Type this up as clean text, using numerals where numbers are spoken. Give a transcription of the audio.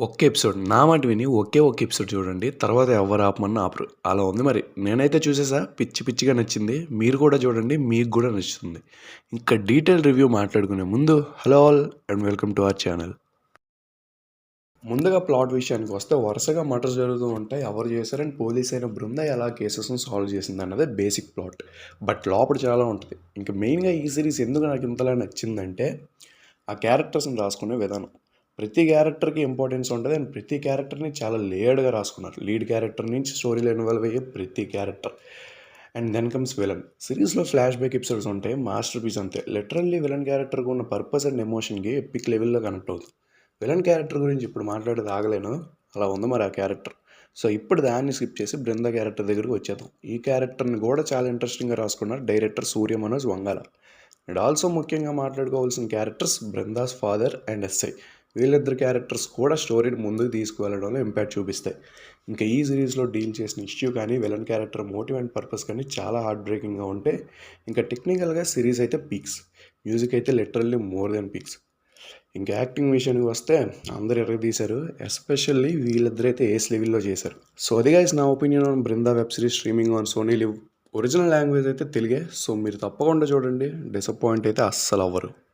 ఒక్క ఎపిసోడ్ నా మాట విని ఒక్క ఎపిసోడ్ చూడండి. తర్వాత ఎవరు ఆపమన్నా ఆపరు. అలా ఉంది మరి. నేనైతే చూసేసా. పిచ్చి పిచ్చిగా నచ్చింది. మీరు కూడా చూడండి. మీకు కూడా నచ్చుతుంది. ఇంకా డీటెయిల్ రివ్యూ మాట్లాడుకునే ముందు hello all and welcome to our channel. ముందుగా ప్లాట్ విషయానికి వస్తే వరుసగా మర్డర్స్ జరుగుతూ ఉంటాయి. ఎవరు చేశారని పోలీస్ అయిన బృంద ఎలా కేసెస్ని సాల్వ్ చేసింది అన్నదే బేసిక్ ప్లాట్. బట్ లోపల చాలా ఉంటుంది. ఇంకా మెయిన్గా ఈ సిరీస్ ఎందుకు నాకు ఇంతలా నచ్చిందంటే ఆ క్యారెక్టర్స్ని రాసుకునే విధానం. ప్రతి క్యారెక్టర్కి ఇంపార్టెన్స్ ఉంటుంది అండ్ ప్రతి క్యారెక్టర్ని చాలా లేయర్డ్గా రాసుకున్నారు. లీడ్ క్యారెక్టర్ నుంచి స్టోరీలో ఇన్వాల్వ్ అయ్యే ప్రతి character. And then comes villain. సిరీస్లో ఫ్లాష్ బ్యాక్ ఎపిసోడ్స్ ఉంటాయి. మాస్టర్ పీస్ అంతే. లిటరల్లీ విలన్ క్యారెక్టర్కి ఉన్న పర్పస్ అండ్ ఎమోషన్కి ఎపిక్ లెవెల్లో కనెక్ట్ అవుతుంది. విలన్ క్యారెక్టర్ గురించి ఇప్పుడు మాట్లాడేది ఆగలేను. అలా ఉంది మరి ఆ క్యారెక్టర్. సో ఇప్పుడు దాన్ని స్కిప్ చేసి బృంద క్యారెక్టర్ దగ్గరికి వచ్చేద్దాం. ఈ క్యారెక్టర్ని కూడా చాలా ఇంట్రెస్టింగ్గా రాసుకున్నారు director Surya Manoj Vangala. And also ముఖ్యంగా మాట్లాడుకోవాల్సిన characters Brinda's father and SI. వీళ్ళిద్దరు క్యారెక్టర్స్ కూడా స్టోరీని ముందుకు తీసుకువెళ్ళడంలో ఇంపాక్ట్ చూపిస్తాయి. ఇంకా ఈ సిరీస్లో డీల్ చేసిన ఇష్యూ కానీ villain character motive and purpose కానీ చాలా హార్ట్ బ్రేకింగ్గా ఉంటే ఇంకా టెక్నికల్గా సిరీస్ అయితే పీక్స్. మ్యూజిక్ అయితే లిటరల్లీ మోర్ దెన్ పీక్స్. ఇంకా యాక్టింగ్ విషయానికి వస్తే అందరు ఎరగదీశారు. ఎస్పెషల్లీ వీళ్ళిద్దరైతే ఏస్ లెవెల్లో చేశారు. సో అది గైస్ నా opinion on Brinda web series streaming on Sony Liv. Original language అయితే తెలుగే. సో మీరు తప్పకుండా చూడండి. డిసప్పాయింట్ అయితే అస్సలు అవ్వరు.